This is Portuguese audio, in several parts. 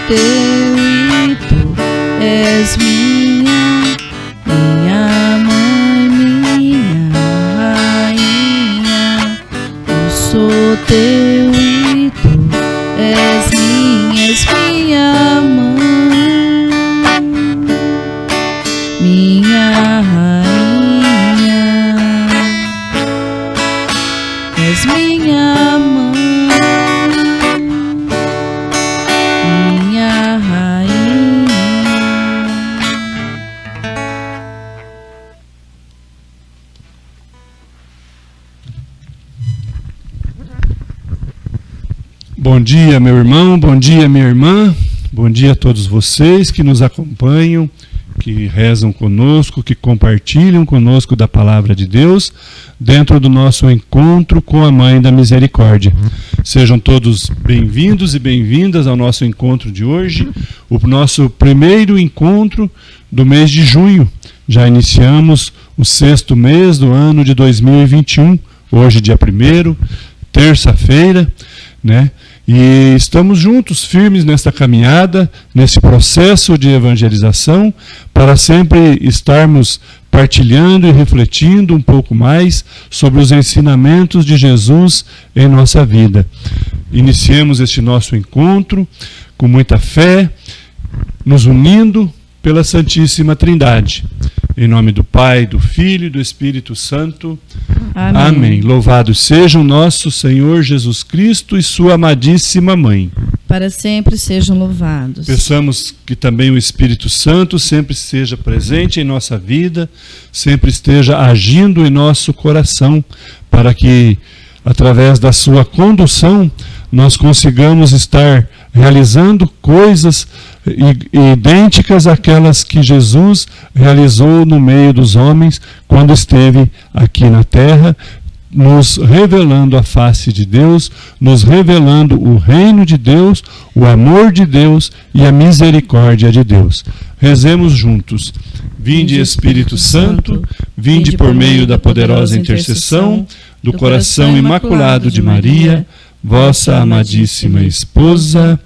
teu e tu és minha mãe, minha rainha. Eu sou teu e tu és minha mãe, minha rainha. És minha mãe, minha rainha. Bom dia, meu irmão, bom dia, minha irmã, bom dia a todos vocês que nos acompanham, que rezam conosco, que compartilham conosco da Palavra de Deus, dentro do nosso encontro com a Mãe da Misericórdia. Sejam todos bem-vindos e bem-vindas ao nosso encontro de hoje, o nosso primeiro encontro do mês de junho. Já iniciamos o 6º mês do ano de 2021, hoje dia 1º, terça-feira, né? E estamos juntos, firmes nesta caminhada, nesse processo de evangelização, para sempre estarmos partilhando e refletindo um pouco mais sobre os ensinamentos de Jesus em nossa vida. Iniciemos este nosso encontro com muita fé, nos unindo pela Santíssima Trindade. Em nome do Pai, do Filho e do Espírito Santo. Amém. Amém. Louvado seja o nosso Senhor Jesus Cristo e sua amadíssima Mãe. Para sempre sejam louvados. Peçamos que também o Espírito Santo sempre esteja presente em nossa vida, sempre esteja agindo em nosso coração, para que, através da sua condução, nós consigamos estar realizando coisas idênticas àquelas que Jesus realizou no meio dos homens quando esteve aqui na terra, nos revelando a face de Deus, nos revelando o reino de Deus, o amor de Deus e a misericórdia de Deus. Rezemos juntos. Vinde, Espírito Santo, vinde por meio da poderosa intercessão do coração imaculado de Maria, vossa amadíssima esposa.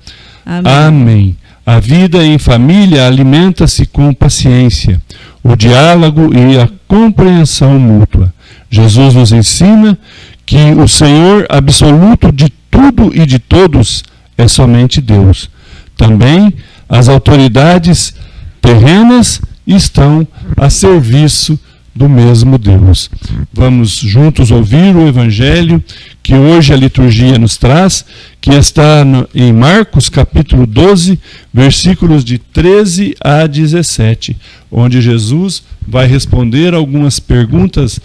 Amém. A vida em família alimenta-se com paciência, o diálogo e a compreensão mútua. Jesus nos ensina que o Senhor absoluto de tudo e de todos é somente Deus. Também as autoridades terrenas estão a serviço do mesmo Deus. Vamos juntos ouvir o Evangelho que hoje a liturgia nos traz, que está em Marcos capítulo 12, versículos de 13 a 17, onde Jesus vai responder algumas perguntas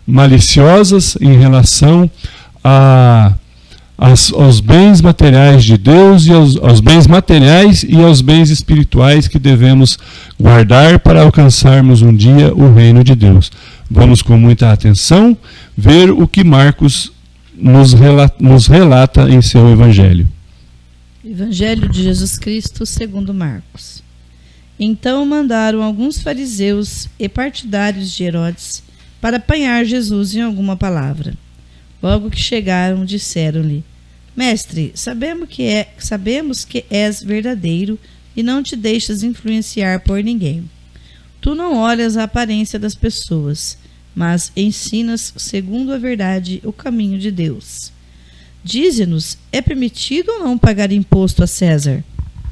maliciosas em relação aos bens materiais de Deus e aos bens materiais e aos bens espirituais que devemos guardar para alcançarmos um dia o reino de Deus. Vamos com muita atenção ver o que Marcos nos relata em seu Evangelho. Evangelho de Jesus Cristo segundo Marcos. Então mandaram alguns fariseus e partidários de Herodes para apanhar Jesus em alguma palavra. Logo que chegaram, disseram-lhe: Mestre, sabemos que és verdadeiro e não te deixas influenciar por ninguém. Tu não olhas a aparência das pessoas, mas ensinas, segundo a verdade, o caminho de Deus. Dize-nos, é permitido ou não pagar imposto a César?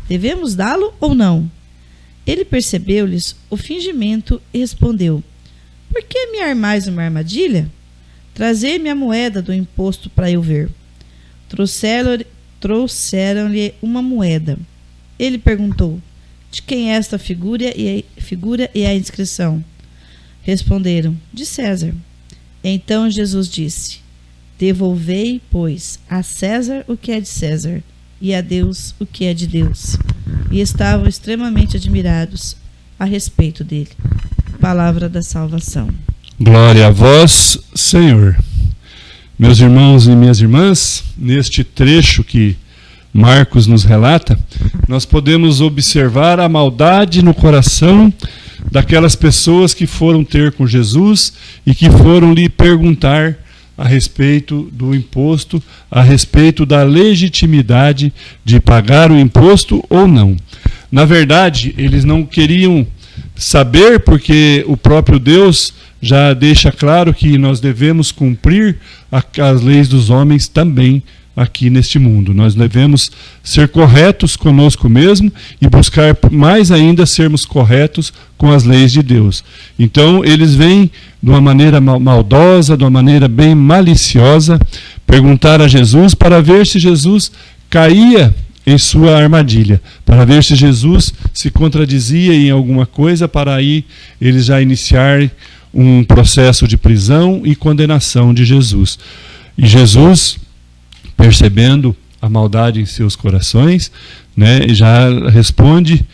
Devemos dá-lo ou não? Ele percebeu-lhes o fingimento e respondeu: Por que me armais uma armadilha? Trazei-me a moeda do imposto para eu ver. Trouxeram-lhe uma moeda. Ele perguntou: De quem é esta figura e a inscrição? Responderam: De César. Então Jesus disse: Devolvei, pois, a César o que é de César, e a Deus o que é de Deus. E estavam extremamente admirados a respeito dele. Palavra da salvação. Glória a vós, Senhor. Meus irmãos e minhas irmãs, neste trecho que Marcos nos relata, nós podemos observar a maldade no coração daquelas pessoas que foram ter com Jesus e que foram lhe perguntar a respeito do imposto, a respeito da legitimidade de pagar o imposto ou não. Na verdade, eles não queriam saber, porque o próprio Deus já deixa claro que nós devemos cumprir as leis dos homens também aqui neste mundo. Nós devemos ser corretos conosco mesmo e buscar mais ainda sermos corretos com as leis de Deus. Então, eles vêm de uma maneira maldosa, de uma maneira bem maliciosa, perguntar a Jesus para ver se Jesus caía em sua armadilha, para ver se Jesus se contradizia em alguma coisa, para aí eles já iniciarem um processo de prisão e condenação de Jesus. E Jesus, percebendo a maldade em seus corações, né, já responde,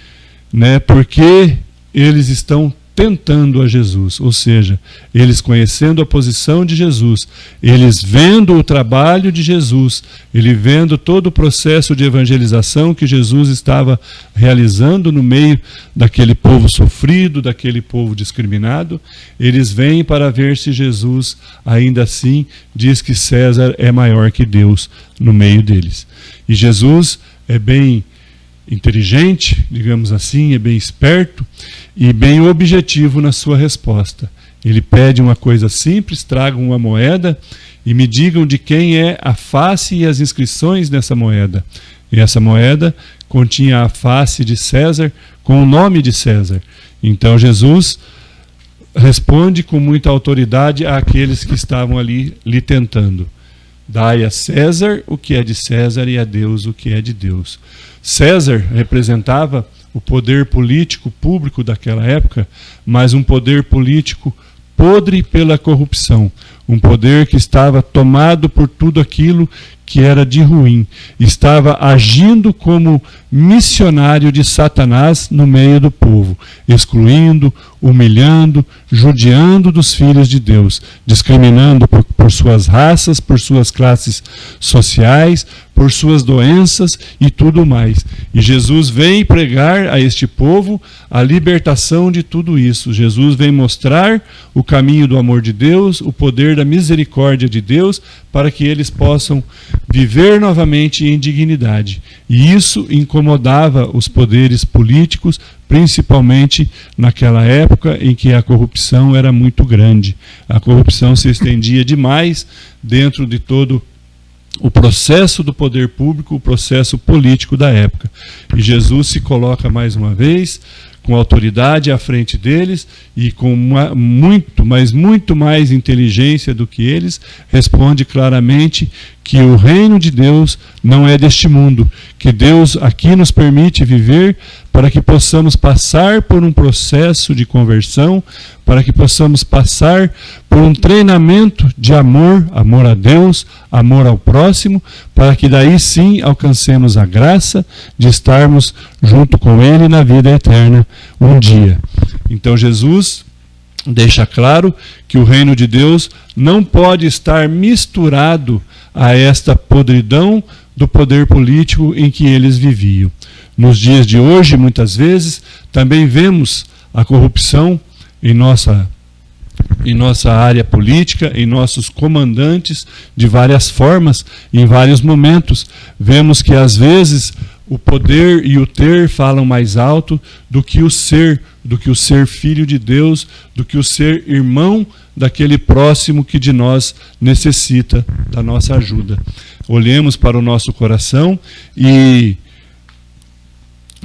né, porque eles estão tentando a Jesus, ou seja, eles conhecendo a posição de Jesus, eles vendo o trabalho de Jesus, ele vendo todo o processo de evangelização que Jesus estava realizando no meio daquele povo sofrido, daquele povo discriminado, eles vêm para ver se Jesus ainda assim diz que César é maior que Deus no meio deles. E Jesus é bem inteligente, digamos assim, é bem esperto e bem objetivo na sua resposta. Ele pede uma coisa simples: tragam uma moeda e me digam de quem é a face e as inscrições dessa moeda. E essa moeda continha a face de César com o nome de César. Então Jesus responde com muita autoridade àqueles que estavam ali lhe tentando: dai a César o que é de César e a Deus o que é de Deus. César representava o poder político público daquela época, mas um poder político podre pela corrupção, um poder que estava tomado por tudo aquilo que era de ruim, estava agindo como missionário de Satanás no meio do povo, excluindo, humilhando, judiando dos filhos de Deus, discriminando por suas raças, por suas classes sociais, por suas doenças e tudo mais. E Jesus vem pregar a este povo a libertação de tudo isso. Jesus vem mostrar o caminho do amor de Deus, o poder da misericórdia de Deus, para que eles possam viver novamente em dignidade. E isso incomodava os poderes políticos, principalmente naquela época em que a corrupção era muito grande. A corrupção se estendia demais dentro de todo o processo do poder público, o processo político da época. E Jesus se coloca mais uma vez com autoridade à frente deles e com muito mais inteligência do que eles, responde claramente que o reino de Deus não é deste mundo, que Deus aqui nos permite viver para que possamos passar por um processo de conversão, para que possamos passar por um treinamento de amor, amor a Deus, amor ao próximo, para que daí sim alcancemos a graça de estarmos junto com Ele na vida eterna um dia. Então Jesus deixa claro que o reino de Deus não pode estar misturado a esta podridão do poder político em que eles viviam. Nos dias de hoje, muitas vezes, também vemos a corrupção em nossa área política, em nossos comandantes, de várias formas, em vários momentos. Vemos que, às vezes, o poder e o ter falam mais alto do que o ser filho de Deus, do que o ser irmão daquele próximo que de nós necessita da nossa ajuda. Olhemos para o nosso coração e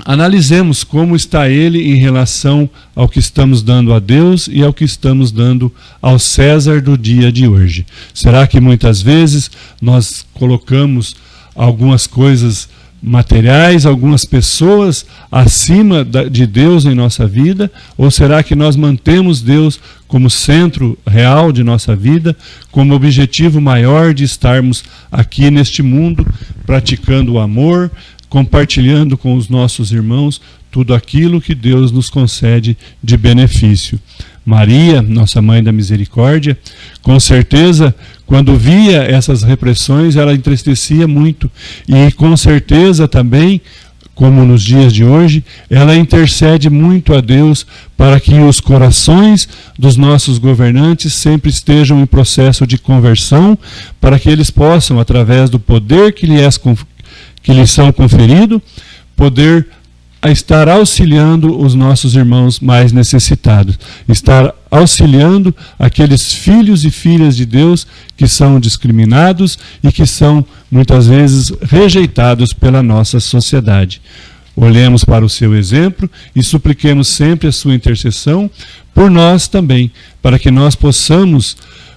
analisemos como está ele em relação ao que estamos dando a Deus e ao que estamos dando ao César do dia de hoje. Será que muitas vezes nós colocamos algumas coisas materiais, algumas pessoas acima de Deus em nossa vida? Ou será que nós mantemos Deus como centro real de nossa vida, como objetivo maior de estarmos aqui neste mundo, praticando o amor, compartilhando com os nossos irmãos tudo aquilo que Deus nos concede de benefício? Maria, nossa Mãe da Misericórdia, com certeza, quando via essas repressões, ela entristecia muito. E com certeza também, como nos dias de hoje, ela intercede muito a Deus para que os corações dos nossos governantes sempre estejam em processo de conversão, para que eles possam, através do poder que lhes são conferido, poder estar auxiliando os nossos irmãos mais necessitados, estar auxiliando aqueles filhos e filhas de Deus que são discriminados e que são muitas vezes rejeitados pela nossa sociedade. Olhemos para o seu exemplo e supliquemos sempre a sua intercessão por nós também, para que nós possamos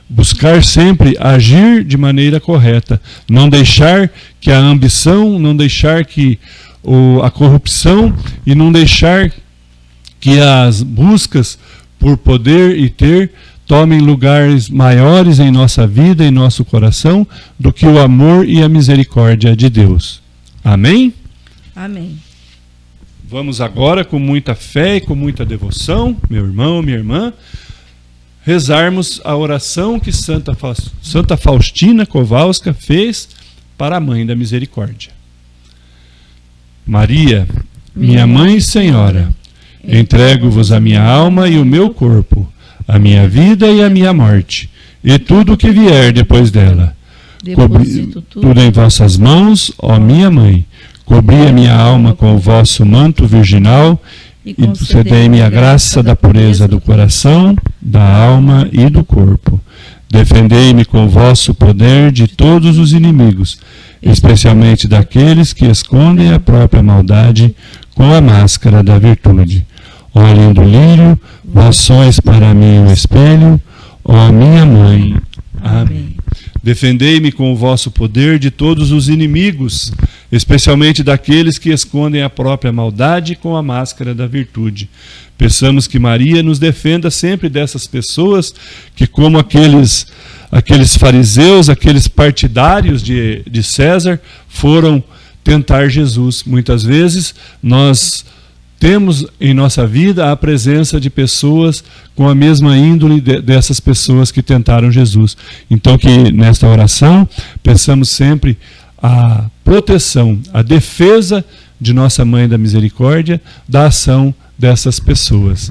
buscar sempre agir de maneira correta, não deixar que a ambição, não deixar que a corrupção e não deixar que as buscas por poder e ter tomem lugares maiores em nossa vida, em nosso coração, do que o amor e a misericórdia de Deus. Amém? Amém. Vamos agora, com muita fé e com muita devoção, meu irmão, minha irmã, rezarmos a oração que Santa Faustina Kowalska fez para a Mãe da Misericórdia. Maria, minha Mãe e Senhora, entrego-vos a minha alma e o meu corpo, a minha vida e a minha morte, e tudo o que vier depois dela. Cobri tudo em vossas mãos, ó minha Mãe. Cobri a minha alma com o vosso manto virginal e concedei-me a graça da pureza do coração, da alma e do corpo. Defendei-me com o vosso poder de todos os inimigos, especialmente daqueles que escondem a própria maldade com a máscara da virtude. Ó lindo lírio, vós sois para mim o espelho, ó minha Mãe. Amém. Defendei-me com o vosso poder de todos os inimigos, especialmente daqueles que escondem a própria maldade com a máscara da virtude. Peçamos que Maria nos defenda sempre dessas pessoas que, como aqueles fariseus, aqueles partidários de César, foram tentar Jesus. Muitas vezes nós temos em nossa vida a presença de pessoas com a mesma índole dessas pessoas que tentaram Jesus. Então que nesta oração peçamos sempre a proteção, a defesa de nossa Mãe da Misericórdia da ação dessas pessoas.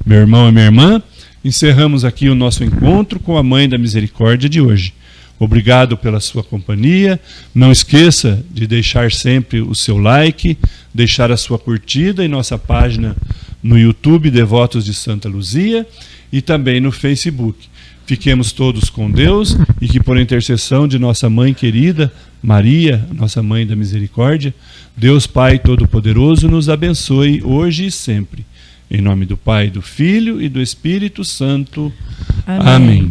Meu irmão e minha irmã, encerramos aqui o nosso encontro com a Mãe da Misericórdia de hoje. Obrigado pela sua companhia. Não esqueça de deixar sempre o seu like, deixar a sua curtida em nossa página no YouTube Devotos de Santa Luzia e também no Facebook. Fiquemos todos com Deus e que por intercessão de nossa Mãe querida, Maria, nossa Mãe da Misericórdia, Deus Pai Todo-Poderoso nos abençoe hoje e sempre. Em nome do Pai, do Filho e do Espírito Santo. Amém. Amém.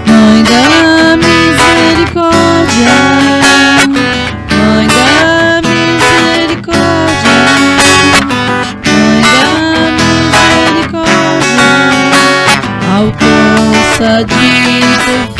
Mãe da Misericórdia, Mãe da Misericórdia, Mãe da Misericórdia, alcança de